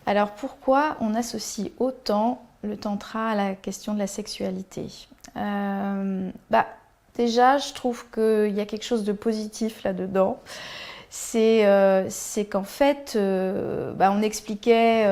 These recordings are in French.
Alors pourquoi on associe autant le tantra à la question de la sexualité? Déjà, je trouve qu'il y a quelque chose de positif là-dedans. C'est qu'en fait, on expliquait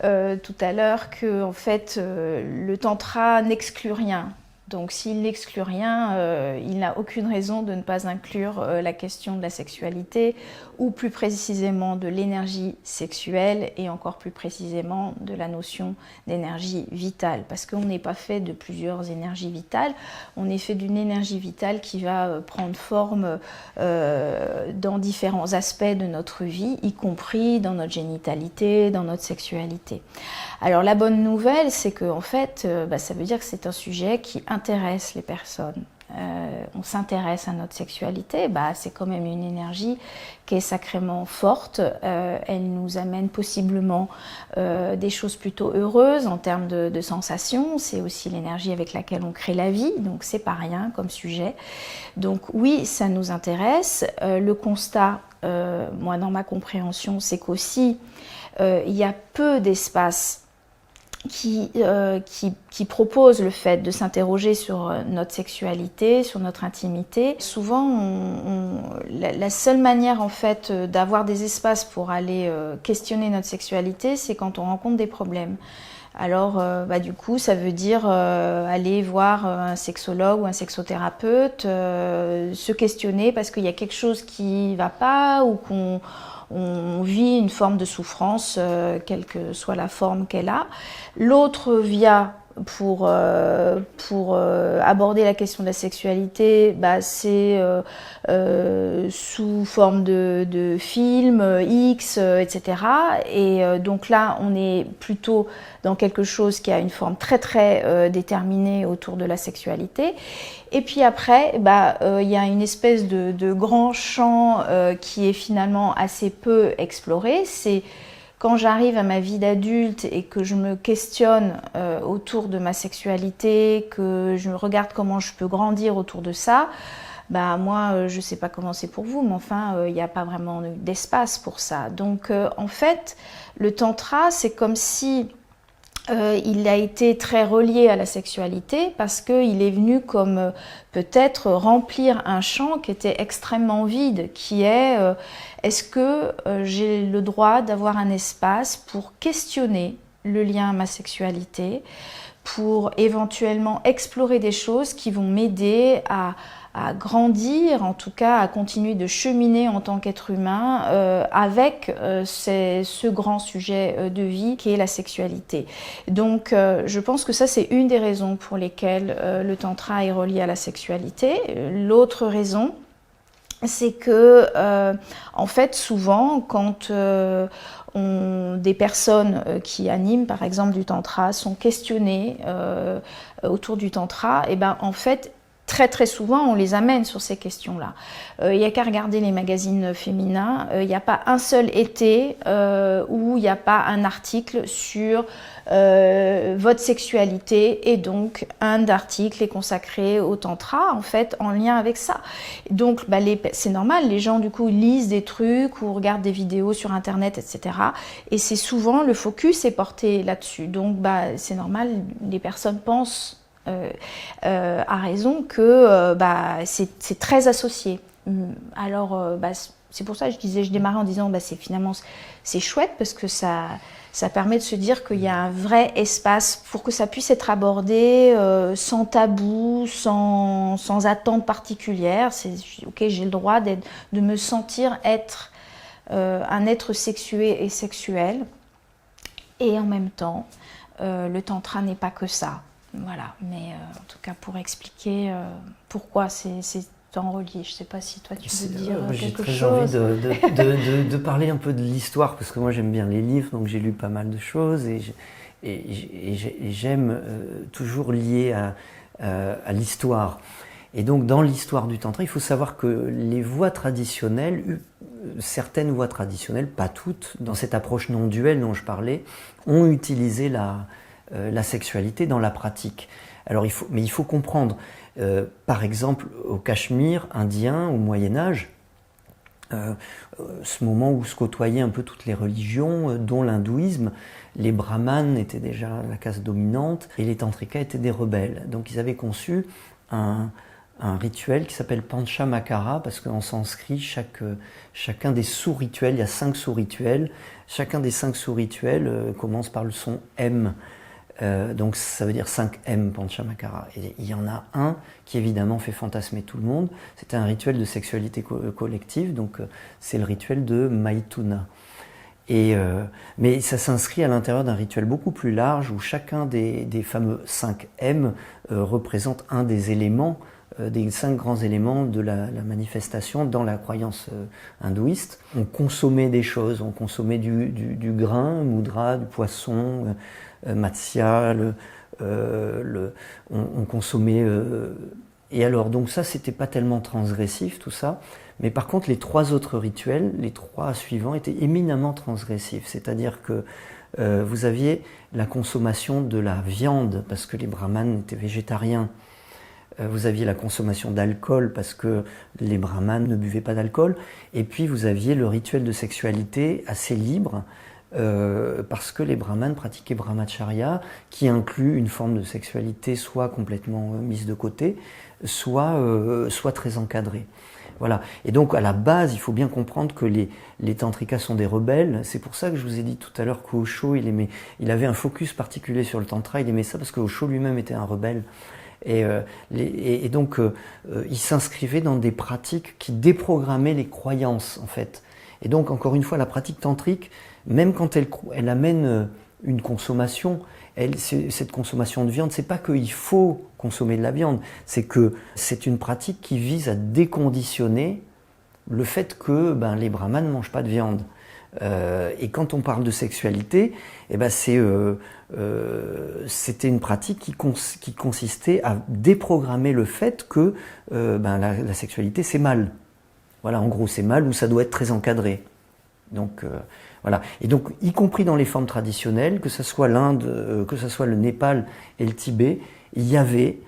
tout à l'heure que en fait, le tantra n'exclut rien. Donc s'il n'exclut rien, il n'a aucune raison de ne pas inclure la question de la sexualité, ou plus précisément de l'énergie sexuelle, et encore plus précisément de la notion d'énergie vitale. Parce qu'on n'est pas fait de plusieurs énergies vitales, on est fait d'une énergie vitale qui va prendre forme dans différents aspects de notre vie, y compris dans notre génitalité, dans notre sexualité. Alors la bonne nouvelle, c'est que en fait, ça veut dire que c'est un sujet qui intéresse les personnes. On s'intéresse à notre sexualité, c'est quand même une énergie qui est sacrément forte. Elle nous amène possiblement des choses plutôt heureuses en termes de sensations. C'est aussi l'énergie avec laquelle on crée la vie, donc c'est pas rien comme sujet. Donc oui, ça nous intéresse. Le constat, moi dans ma compréhension, c'est qu'aussi il y a peu d'espace qui propose le fait de s'interroger sur notre sexualité, sur notre intimité. Souvent, la seule manière en fait d'avoir des espaces pour aller questionner notre sexualité, c'est quand on rencontre des problèmes. Alors, du coup, ça veut dire aller voir un sexologue ou un sexothérapeute, se questionner parce qu'il y a quelque chose qui ne va pas, ou qu'on vit une forme de souffrance, quelle que soit la forme qu'elle a. L'autre via pour aborder la question de la sexualité, c'est sous forme de films X, etc. Et donc là, on est plutôt dans quelque chose qui a une forme très très déterminée autour de la sexualité. Et puis après, y a une espèce de grand champ qui est finalement assez peu exploré. C'est quand j'arrive à ma vie d'adulte et que je me questionne autour de ma sexualité, que je regarde comment je peux grandir autour de ça, moi, je ne sais pas comment c'est pour vous, mais enfin, il n'y a pas vraiment d'espace pour ça. Donc, en fait, le tantra, c'est comme si il a été très relié à la sexualité parce qu'il est venu comme peut-être remplir un champ qui était extrêmement vide, qui est est-ce que j'ai le droit d'avoir un espace pour questionner le lien à ma sexualité, pour éventuellement explorer des choses qui vont m'aider à grandir, en tout cas à continuer de cheminer en tant qu'être humain avec ce grand sujet de vie qui est la sexualité. Donc je pense que ça c'est une des raisons pour lesquelles le tantra est relié à la sexualité. L'autre raison, c'est que en fait souvent quand des personnes qui animent par exemple du tantra sont questionnées autour du tantra, et en fait très très souvent on les amène sur ces questions-là. Il n'y a qu'à regarder les magazines féminins, il n'y a pas un seul été où il n'y a pas un article sur votre sexualité, et donc un article est consacré au tantra en fait en lien avec ça. Donc c'est normal, les gens du coup lisent des trucs ou regardent des vidéos sur internet, etc. Et c'est souvent le focus est porté là-dessus. Donc c'est normal, les personnes pensent à raison que c'est très associé. Alors c'est pour ça que je démarrais en disant finalement c'est chouette parce que ça permet de se dire qu'il y a un vrai espace pour que ça puisse être abordé sans tabou, sans attente particulière. C'est ok, j'ai le droit de me sentir être un être sexué et sexuel, et en même temps le tantra n'est pas que ça. Voilà, mais en tout cas pour expliquer pourquoi c'est tant relié. Je ne sais pas si toi tu veux dire quelque chose. J'ai très envie de parler un peu de l'histoire, parce que moi j'aime bien les livres, donc j'ai lu pas mal de choses, et j'aime toujours lier à l'histoire. Et donc dans l'histoire du tantra, il faut savoir que les voies traditionnelles, certaines voies traditionnelles, pas toutes, dans cette approche non duelle dont je parlais, ont utilisé la sexualité dans la pratique. Alors il faut comprendre, par exemple au Cachemire indien au Moyen-Âge, ce moment où se côtoyaient un peu toutes les religions, dont l'hindouisme. Les brahmanes étaient déjà la caste dominante et les tantrikas étaient des rebelles. Donc ils avaient conçu un rituel qui s'appelle Panchamakara, parce qu'en sanskrit, chacun des sous-rituels, il y a 5 sous-rituels, chacun des 5 sous-rituels commence par le son M. Donc ça veut dire 5 M, Panchamakara. Et il y en a un qui évidemment fait fantasmer tout le monde. C'était un rituel de sexualité collective, donc c'est le rituel de Maithuna. Mais ça s'inscrit à l'intérieur d'un rituel beaucoup plus large où chacun des fameux 5 M représente un des éléments, des 5 grands éléments de la manifestation dans la croyance hindouiste. On consommait des choses, on consommait du grain, mudra, du poisson, matsya, on consommait... et alors, donc ça, c'était pas tellement transgressif, tout ça. Mais par contre, les 3 autres rituels, les 3 suivants, étaient éminemment transgressifs. C'est-à-dire que vous aviez la consommation de la viande, parce que les brahmanes étaient végétariens. Vous aviez la consommation d'alcool, parce que les brahmanes ne buvaient pas d'alcool. Et puis, vous aviez le rituel de sexualité assez libre, parce que les brahmanes pratiquaient brahmacharya, qui inclut une forme de sexualité soit complètement mise de côté, soit très encadrée. Voilà. Et donc à la base, il faut bien comprendre que les tantrikas sont des rebelles. C'est pour ça que je vous ai dit tout à l'heure qu'Osho, il avait un focus particulier sur le tantra, il aimait ça parce que Osho lui-même était un rebelle. Et donc il s'inscrivait dans des pratiques qui déprogrammaient les croyances en fait. Et donc encore une fois, la pratique tantrique, même quand elle amène une consommation, cette consommation de viande, c'est pas qu'il faut consommer de la viande, c'est que c'est une pratique qui vise à déconditionner le fait que les brahmanes ne mangent pas de viande. Et quand on parle de sexualité, c'était une pratique qui consistait à déprogrammer le fait que la sexualité c'est mal. Voilà, en gros c'est mal ou ça doit être très encadré. Donc voilà. Et donc, y compris dans les formes traditionnelles, que ce soit l'Inde, que ce soit le Népal et le Tibet, il y avait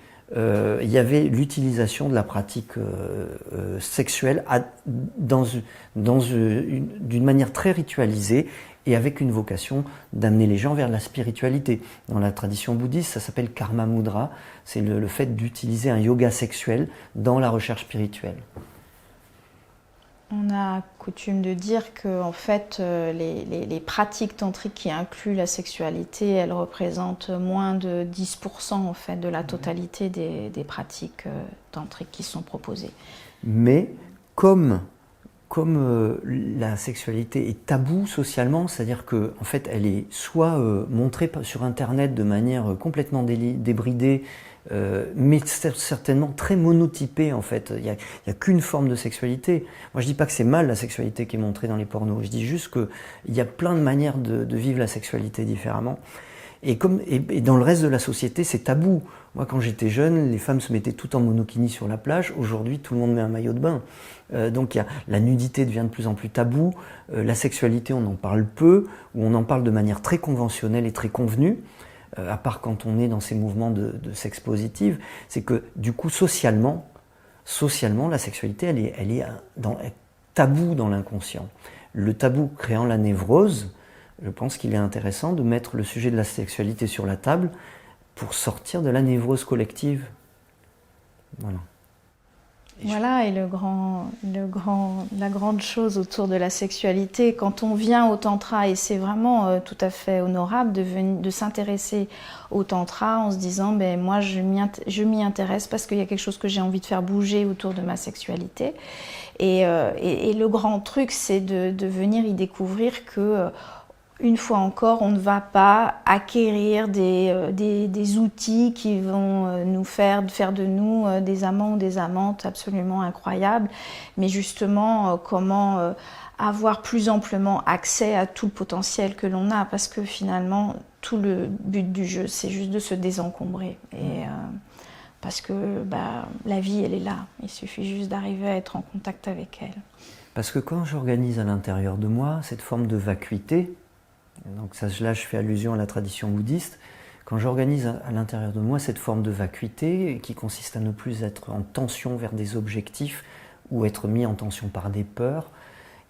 l'utilisation de la pratique sexuelle d'une manière très ritualisée et avec une vocation d'amener les gens vers la spiritualité. Dans la tradition bouddhiste, ça s'appelle karma mudra, c'est le fait d'utiliser un yoga sexuel dans la recherche spirituelle. On a coutume de dire que en fait, les pratiques tantriques qui incluent la sexualité, elles représentent moins de 10% en fait, de la totalité des pratiques tantriques qui sont proposées. Mais comme la sexualité est taboue socialement, c'est-à-dire que en fait, elle est soit montrée sur Internet de manière complètement débridée, mais certainement très monotypée en fait. Il y a qu'une forme de sexualité. Moi je dis pas que c'est mal la sexualité qui est montrée dans les pornos, je dis juste qu'il y a plein de manières de vivre la sexualité différemment. Et dans le reste de la société, c'est tabou. Moi, quand j'étais jeune, les femmes se mettaient toutes en monokini sur la plage. Aujourd'hui, tout le monde met un maillot de bain. Donc, la nudité devient de plus en plus tabou. La sexualité, on en parle peu, ou on en parle de manière très conventionnelle et très convenue. À part quand on est dans ces mouvements de sexe positive, c'est que du coup, socialement, la sexualité, elle est tabou dans l'inconscient. Le tabou créant la névrose, je pense qu'il est intéressant de mettre le sujet de la sexualité sur la table pour sortir de la névrose collective. Voilà. Voilà, et la grande chose autour de la sexualité, quand on vient au tantra, et c'est vraiment tout à fait honorable de s'intéresser au tantra en se disant moi je m'y intéresse parce qu'il y a quelque chose que j'ai envie de faire bouger autour de ma sexualité. Et le grand truc, c'est de venir y découvrir que une fois encore, on ne va pas acquérir des outils qui vont nous faire de nous des amants ou des amantes absolument incroyables, mais justement comment avoir plus amplement accès à tout le potentiel que l'on a, parce que finalement, tout le but du jeu, c'est juste de se désencombrer. Et parce que la vie, elle est là. Il suffit juste d'arriver à être en contact avec elle. Parce que quand j'organise à l'intérieur de moi cette forme de vacuité, donc là je fais allusion à la tradition bouddhiste, quand j'organise à l'intérieur de moi cette forme de vacuité qui consiste à ne plus être en tension vers des objectifs ou être mis en tension par des peurs,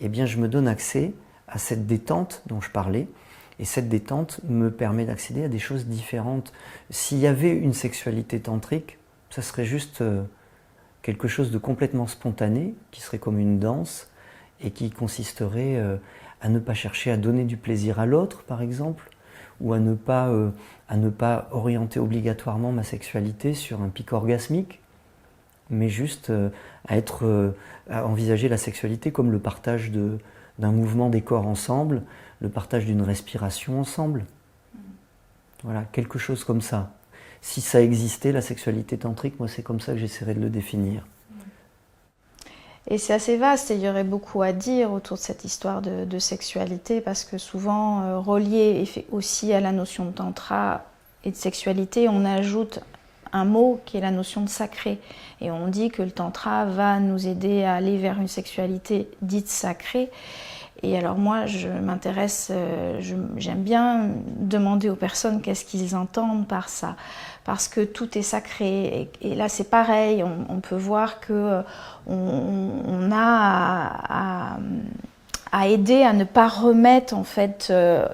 eh bien je me donne accès à cette détente dont je parlais. Et cette détente me permet d'accéder à des choses différentes. S'il y avait une sexualité tantrique, ça serait juste quelque chose de complètement spontané, qui serait comme une danse, et qui consisterait à ne pas chercher à donner du plaisir à l'autre, par exemple, ou à ne pas orienter obligatoirement ma sexualité sur un pic orgasmique, mais juste à envisager la sexualité comme le partage d'un mouvement des corps ensemble, le partage d'une respiration ensemble. Voilà, quelque chose comme ça. Si ça existait, la sexualité tantrique, moi c'est comme ça que j'essaierais de le définir. Et c'est assez vaste et il y aurait beaucoup à dire autour de cette histoire de sexualité parce que souvent, relié aussi à la notion de tantra et de sexualité, on ajoute un mot qui est la notion de sacré. Et on dit que le tantra va nous aider à aller vers une sexualité dite sacrée. Et alors moi, je m'intéresse, j'aime bien demander aux personnes qu'est-ce qu'ils entendent par ça. Parce que tout est sacré. Et là, c'est pareil, on peut voir que on a à aider à ne pas remettre en fait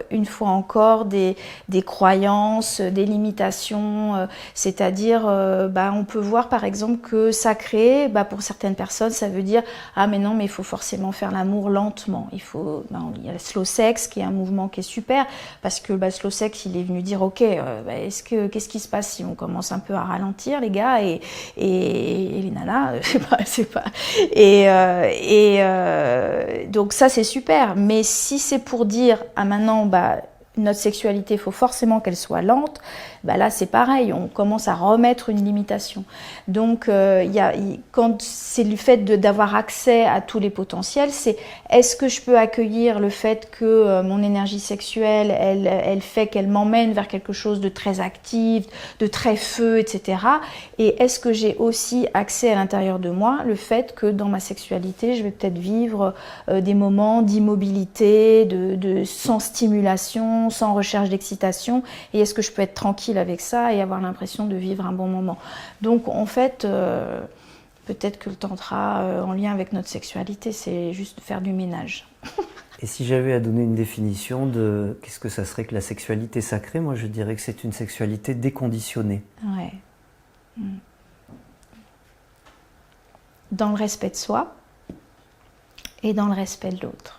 une fois encore des croyances, des limitations, c'est-à-dire on peut voir par exemple que sacré, pour certaines personnes ça veut dire ah mais non mais il faut forcément faire l'amour lentement, il y a le slow sex qui est un mouvement qui est super parce que le slow sex il est venu dire ok qu'est-ce qui se passe si on commence un peu à ralentir les gars et les nanas c'est pas donc ça c'est super, mais si c'est pour dire ah maintenant notre sexualité il faut forcément qu'elle soit lente, là c'est pareil, on commence à remettre une limitation. Donc quand c'est le fait d'avoir accès à tous les potentiels, c'est est-ce que je peux accueillir le fait que mon énergie sexuelle elle fait qu'elle m'emmène vers quelque chose de très actif, de très feu, etc. Et est-ce que j'ai aussi accès à l'intérieur de moi le fait que dans ma sexualité je vais peut-être vivre des moments d'immobilité, sans stimulation, sans recherche d'excitation, et est-ce que je peux être tranquille avec ça et avoir l'impression de vivre un bon moment. Donc en fait, peut-être que le tantra en lien avec notre sexualité, c'est juste faire du ménage. Et si j'avais à donner une définition de qu'est-ce que ça serait que la sexualité sacrée, moi je dirais que c'est une sexualité déconditionnée. Ouais. Dans le respect de soi et dans le respect de l'autre.